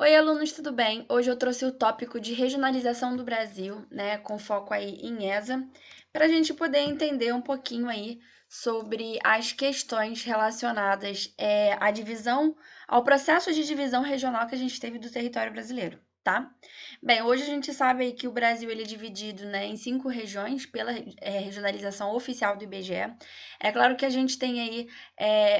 Oi, alunos, tudo bem? Hoje eu trouxe o tópico de regionalização do Brasil, né, com foco aí em ESA, para a gente poder entender um pouquinho aí sobre as questões relacionadas à divisão, ao processo de divisão regional que a gente teve do território brasileiro, tá? Bem, hoje a gente sabe aí que o Brasil ele é dividido, né, em 5 regiões pela regionalização oficial do IBGE. É claro que a gente tem aí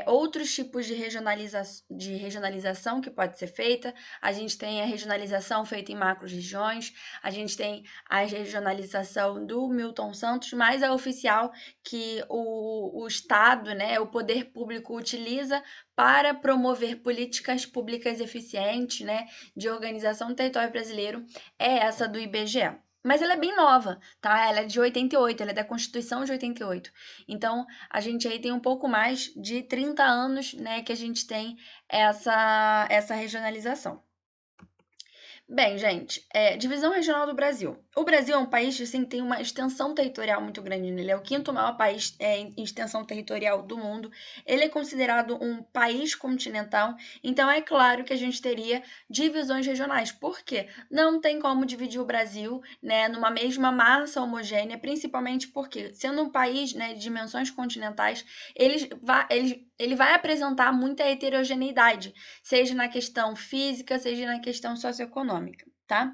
outros tipos de regionalização que pode ser feita. A gente tem a regionalização feita em macro-regiões, a gente tem a regionalização do Milton Santos, mas a oficial que o Estado, né, o poder público utiliza para promover políticas públicas eficientes, né, de organização do território brasileiro, é essa do IBGE. Mas ela é bem nova, tá? Ela é de 88, ela é da Constituição de 88. Então, a gente aí tem um pouco mais de 30 anos, né, que a gente tem essa regionalização. Bem, gente, divisão regional do Brasil. O Brasil é um país assim, que tem uma extensão territorial muito grande. Ele é o quinto maior país em extensão territorial do mundo. Ele é considerado um país continental. Então, é claro que a gente teria divisões regionais. Por quê? Não tem como dividir o Brasil, né, numa mesma massa homogênea, principalmente porque, sendo um país, né, de dimensões continentais, ele vai apresentar muita heterogeneidade, seja na questão física, seja na questão socioeconômica, tá?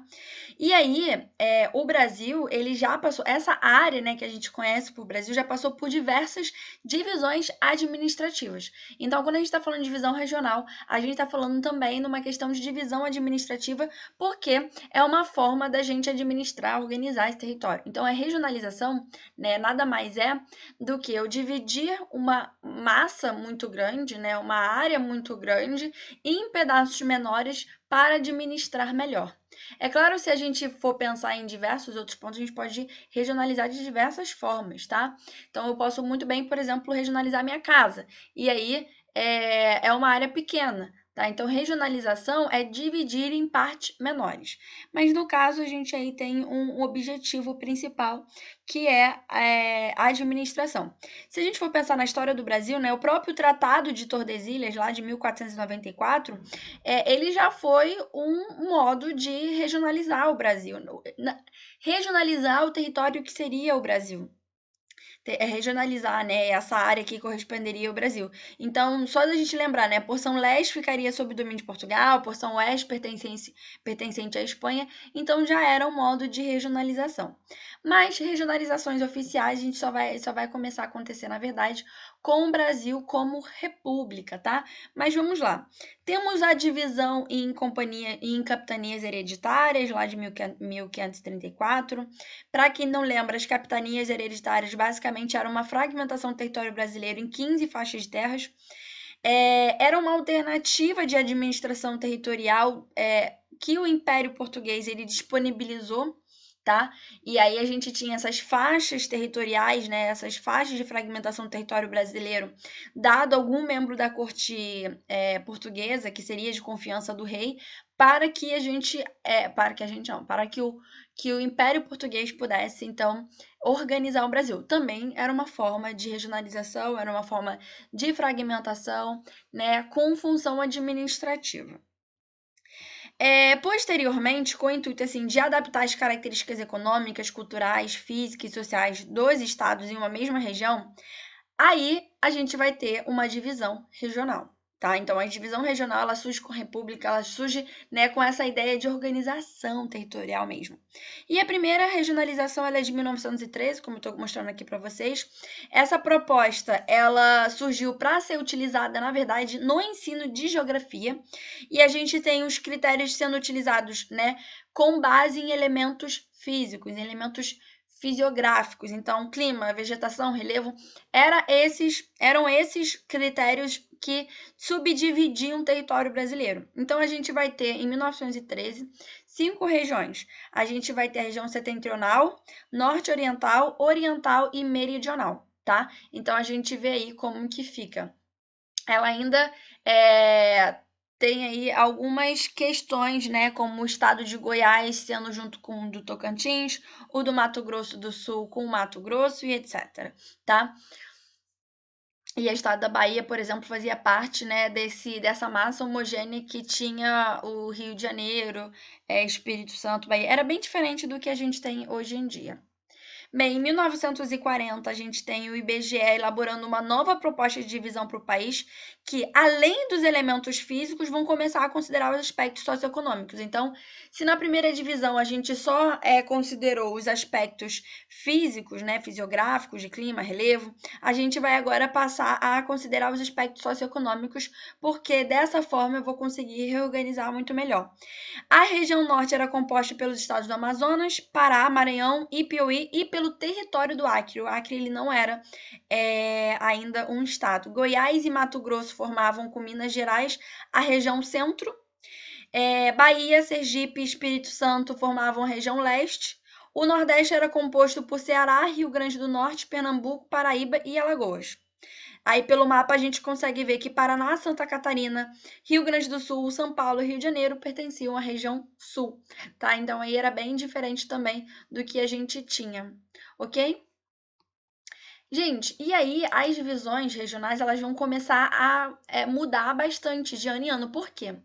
E aí, o Brasil, ele já passou, essa área, né, que a gente conhece por Brasil, já passou por diversas divisões administrativas. Então, quando a gente está falando de divisão regional, a gente está falando também numa questão de divisão administrativa, porque é uma forma da gente administrar, organizar esse território. Então, a regionalização, né, nada mais é do que eu dividir uma massa muito grande, né, uma área muito grande, em pedaços menores para administrar melhor. É claro, se a gente for pensar em diversos outros pontos, a gente pode regionalizar de diversas formas, tá? Então, eu posso muito bem, por exemplo, regionalizar minha casa. E aí é uma área pequena, tá? Então, regionalização é dividir em partes menores. Mas no caso, a gente aí tem um objetivo principal, que é a administração. Se a gente for pensar na história do Brasil, né, o próprio Tratado de Tordesilhas, lá de 1494, ele já foi um modo de regionalizar o Brasil, regionalizar o território que seria o Brasil. Regionalizar, né, essa área que corresponderia ao Brasil. Então, só da gente lembrar, né, a porção leste ficaria sob domínio de Portugal, a porção oeste pertencente à Espanha, então já era um modo de regionalização. Mas regionalizações oficiais a gente só vai começar a acontecer, na verdade, com o Brasil como república, tá? Mas vamos lá. Temos a divisão em capitanias hereditárias, lá de 1534. Para quem não lembra, as capitanias hereditárias basicamente eram uma fragmentação do território brasileiro em 15 faixas de terras. Era uma alternativa de administração territorial que o Império Português ele disponibilizou, tá? E aí a gente tinha essas faixas territoriais, né? Essas faixas de fragmentação do território brasileiro, dado algum membro da corte portuguesa, que seria de confiança do rei, para que a gente, para que a gente não, para que o Império Português pudesse, então, organizar o Brasil. Também era uma forma de regionalização, era uma forma de fragmentação, né, com função administrativa. Posteriormente, com o intuito assim, de adaptar as características econômicas, culturais, físicas e sociais dos estados em uma mesma região, aí a gente vai ter uma divisão regional, tá? Então, a divisão regional, ela surge com a república, ela surge, né, com essa ideia de organização territorial mesmo. E a primeira regionalização, ela é de 1913, como eu estou mostrando aqui para vocês. Essa proposta, ela surgiu para ser utilizada, na verdade, no ensino de geografia, e a gente tem os critérios sendo utilizados, né, com base em elementos físicos, em elementos fisiográficos. Então, clima, vegetação, relevo, eram esses critérios que subdividiam o território brasileiro. Então, a gente vai ter, em 1913, 5 regiões. A gente vai ter a região setentrional, norte-oriental, oriental e meridional, tá? Então, a gente vê aí como que fica. Ela ainda tem aí algumas questões, né, como o estado de Goiás sendo junto com o do Tocantins, o do Mato Grosso do Sul com o Mato Grosso e etc, tá? E o estado da Bahia, por exemplo, fazia parte, né, dessa massa homogênea que tinha o Rio de Janeiro, Espírito Santo, Bahia. Era bem diferente do que a gente tem hoje em dia. Bem, em 1940, a gente tem o IBGE elaborando uma nova proposta de divisão para o país, que, além dos elementos físicos, vão começar a considerar os aspectos socioeconômicos. Então, se na primeira divisão a gente só considerou os aspectos físicos, né, fisiográficos, de clima, relevo, a gente vai agora passar a considerar os aspectos socioeconômicos, porque dessa forma eu vou conseguir reorganizar muito melhor. A região norte era composta pelos estados do Amazonas, Pará, Maranhão e Piauí e pelo território do Acre. O Acre ele não era ainda um estado. Goiás e Mato Grosso formavam com Minas Gerais a região centro. Bahia, Sergipe e Espírito Santo formavam a região leste. O Nordeste era composto por Ceará, Rio Grande do Norte, Pernambuco, Paraíba e Alagoas. Aí pelo mapa a gente consegue ver que Paraná, Santa Catarina, Rio Grande do Sul, São Paulo e Rio de Janeiro pertenciam à região sul, tá? Então aí era bem diferente também do que a gente tinha, ok? Gente, e aí as divisões regionais elas vão começar a mudar bastante de ano em ano. Por quê?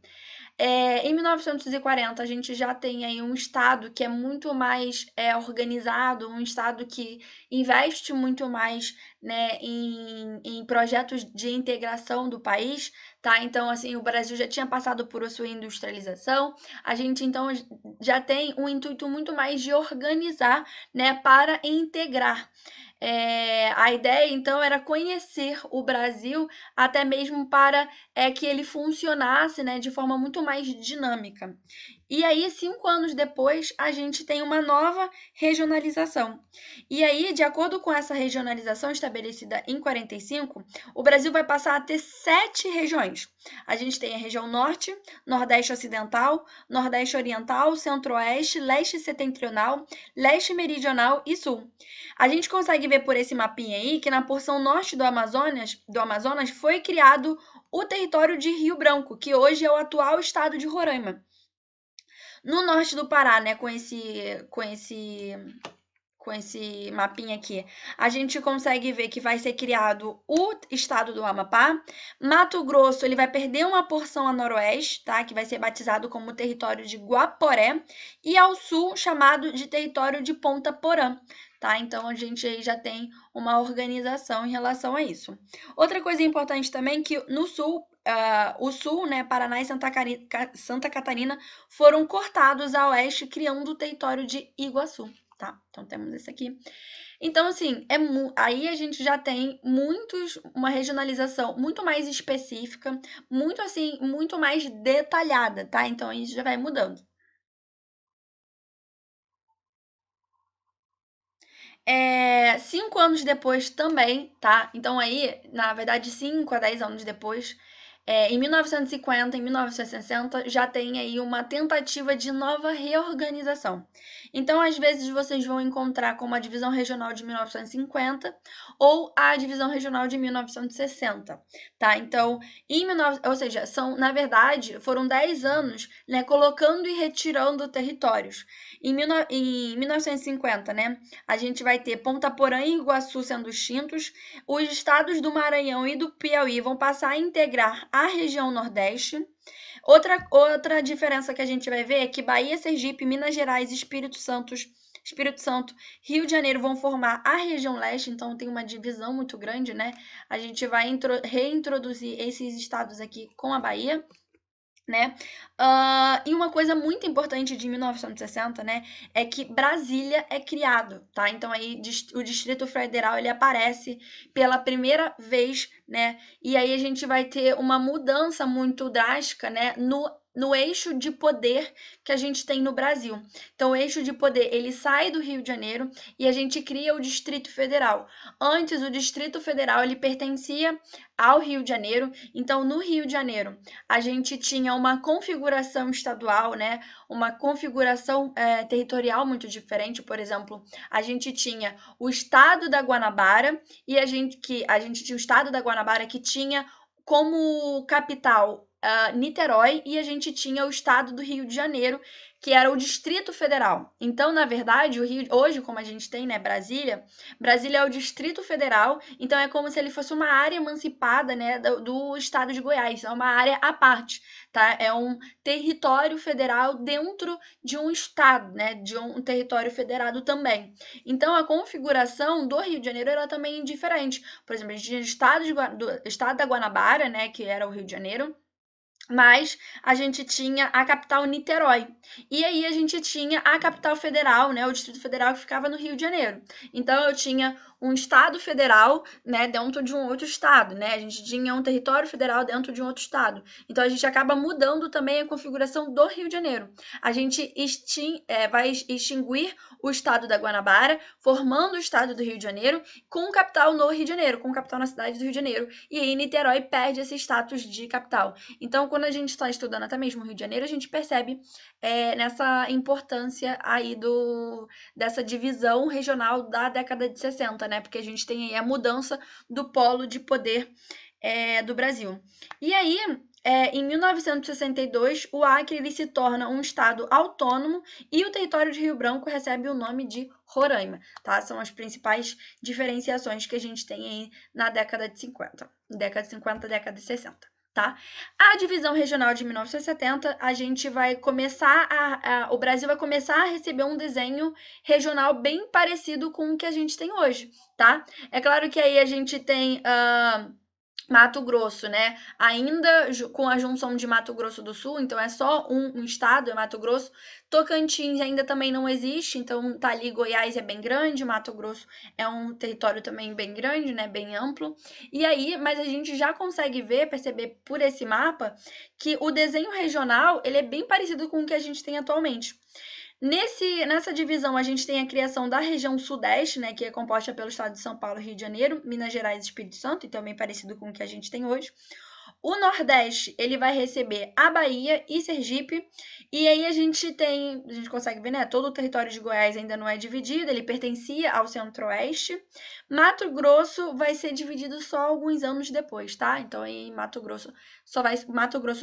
Em 1940, a gente já tem aí um Estado que é muito mais organizado, um Estado que investe muito mais, né, em projetos de integração do país, tá? Então, assim, o Brasil já tinha passado por a sua industrialização, a gente então já tem um intuito muito mais de organizar, né, para integrar. A ideia, então, era conhecer o Brasil até mesmo para que ele funcionasse, né, de forma muito mais dinâmica. E aí, 5 anos depois, a gente tem uma nova regionalização. E aí, de acordo com essa regionalização estabelecida em 45, o Brasil vai passar a ter 7 regiões. A gente tem a região norte, nordeste ocidental, nordeste oriental, centro-oeste, leste setentrional, leste meridional e sul. A gente consegue ver por esse mapinha aí que na porção norte do Amazonas foi criado o território de Rio Branco, que hoje é o atual estado de Roraima. No norte do Pará, né, com esse mapinha aqui, a gente consegue ver que vai ser criado o estado do Amapá. Mato Grosso, ele vai perder uma porção a noroeste, tá? Que vai ser batizado como território de Guaporé. E ao sul, chamado de território de Ponta Porã, tá? Então, a gente aí já tem uma organização em relação a isso. Outra coisa importante também que no sul, o sul, né, Paraná e Santa Catarina foram cortados a oeste, criando o território de Iguaçu. Tá, então temos esse aqui. Então, assim, aí a gente já tem uma regionalização muito mais específica, muito assim, muito mais detalhada, tá? Então, isso já vai mudando. 5 anos depois também, tá? Então aí, na verdade, 5 a 10 anos depois, em 1950, em 1960, já tem aí uma tentativa de nova reorganização. Então, às vezes, vocês vão encontrar como a divisão regional de 1950 ou a divisão regional de 1960, tá? Então, ou seja, na verdade, foram 10 anos, né, colocando e retirando territórios. Em 1950, né, a gente vai ter Ponta Porã e Iguaçu sendo extintos. Os estados do Maranhão e do Piauí vão passar a integrar a região Nordeste. Outra diferença que a gente vai ver é que Bahia, Sergipe, Minas Gerais, Espírito Santo, Rio de Janeiro vão formar a região leste, então tem uma divisão muito grande, né? A gente vai reintroduzir esses estados aqui com a Bahia, né? E uma coisa muito importante de 1960, né, é que Brasília é criado, tá? Então aí o Distrito Federal ele aparece pela primeira vez, né? E aí a gente vai ter uma mudança muito drástica, né, no eixo de poder que a gente tem no Brasil. Então, o eixo de poder ele sai do Rio de Janeiro e a gente cria o Distrito Federal. Antes, o Distrito Federal ele pertencia ao Rio de Janeiro. Então, no Rio de Janeiro, a gente tinha uma configuração estadual, né? Uma configuração territorial muito diferente. Por exemplo, a gente tinha o estado da Guanabara e a gente tinha o estado da Guanabara que tinha como capital Niterói e a gente tinha o estado do Rio de Janeiro, que era o Distrito Federal. Então, na verdade, o Rio, hoje, como a gente tem, né, Brasília é o Distrito Federal, então é como se ele fosse uma área emancipada, né, do estado de Goiás, é uma área à parte, tá? É um território federal dentro de um estado, né, de um território federado também. Então, a configuração do Rio de Janeiro ela também é diferente. Por exemplo, a gente tinha do estado da Guanabara, né, que era o Rio de Janeiro, mas a gente tinha a capital Niterói. E aí a gente tinha a capital federal, né, o Distrito Federal que ficava no Rio de Janeiro. Então eu tinha um estado federal, né, dentro de um outro estado, né? A gente tinha um território federal dentro de um outro estado. Então a gente acaba mudando também a configuração do Rio de Janeiro. A gente vai extinguir o estado da Guanabara, formando o estado do Rio de Janeiro, com capital no Rio de Janeiro, com capital na cidade do Rio de Janeiro. E aí Niterói perde esse status de capital. Então, quando a gente está estudando até mesmo o Rio de Janeiro, a gente percebe nessa importância aí dessa divisão regional da década de 60, né? Porque a gente tem aí a mudança do polo de poder do Brasil. E aí, em 1962, o Acre ele se torna um estado autônomo e o território de Rio Branco recebe o nome de Roraima, tá? São as principais diferenciações que a gente tem aí na década de 50. Década de 50, década de 60. Tá? A divisão regional de 1970, a gente vai começar o Brasil vai começar a receber um desenho regional bem parecido com o que a gente tem hoje, tá? É claro que aí a gente tem Mato Grosso, né? Ainda com a junção de Mato Grosso do Sul, então é só um estado, é Mato Grosso. Tocantins ainda também não existe, então tá ali, Goiás é bem grande, Mato Grosso é um território também bem grande, né? Bem amplo. E aí, mas a gente já consegue perceber por esse mapa, que o desenho regional ele é bem parecido com o que a gente tem atualmente. Nessa divisão, a gente tem a criação da região Sudeste, né, que é composta pelo estado de São Paulo, Rio de Janeiro, Minas Gerais e Espírito Santo, e também parecido com o que a gente tem hoje. O Nordeste, ele vai receber a Bahia e Sergipe, e aí a gente consegue ver, né, todo o território de Goiás ainda não é dividido, ele pertencia ao Centro-Oeste. Mato Grosso vai ser dividido só alguns anos depois, tá? Então aí Mato Grosso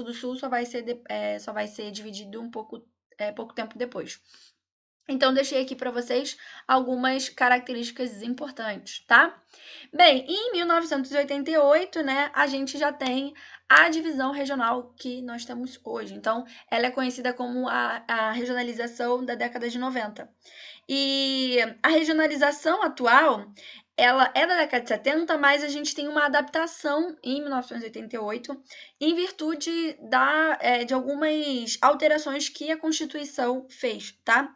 do Sul só vai ser dividido pouco tempo depois. Então, deixei aqui para vocês algumas características importantes, tá? Bem, em 1988, né, a gente já tem a divisão regional que nós temos hoje. Então, ela é conhecida como a regionalização da década de 90. E a regionalização atual, ela é da década de 70, mas a gente tem uma adaptação em 1988, em virtude de algumas alterações que a Constituição fez, tá?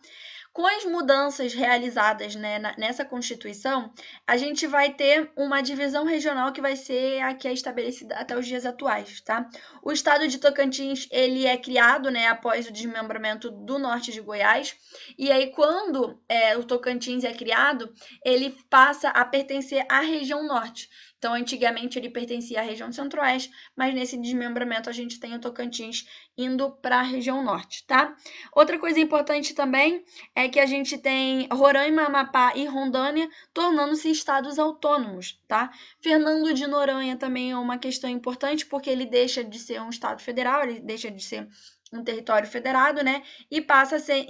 Com as mudanças realizadas, né, nessa Constituição, a gente vai ter uma divisão regional que vai ser a que é estabelecida até os dias atuais, tá? O estado de Tocantins, ele é criado, né, após o desmembramento do norte de Goiás, e aí quando o Tocantins é criado, ele passa a pertencer à região norte. Então, antigamente ele pertencia à região centro-oeste, mas nesse desmembramento a gente tem o Tocantins indo para a região norte, tá? Outra coisa importante também é que a gente tem Roraima, Amapá e Rondônia tornando-se estados autônomos, tá? Fernando de Noronha também é uma questão importante, porque ele deixa de ser um estado federal, ele deixa de ser um território federado, né? E passa a ser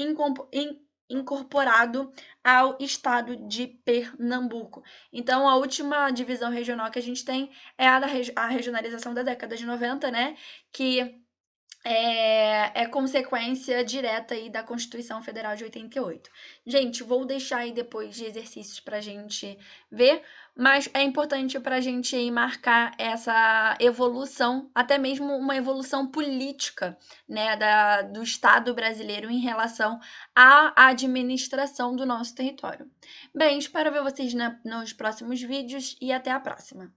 incorporado ao estado de Pernambuco. Então, a última divisão regional que a gente tem é a regionalização da década de 90, né? Que é consequência direta aí da Constituição Federal de 88. Gente, vou deixar aí depois de exercícios para a gente ver, mas é importante para a gente aí marcar essa evolução, até mesmo uma evolução política, né, do Estado brasileiro em relação à administração do nosso território. Bem, espero ver vocês nos próximos vídeos e até a próxima.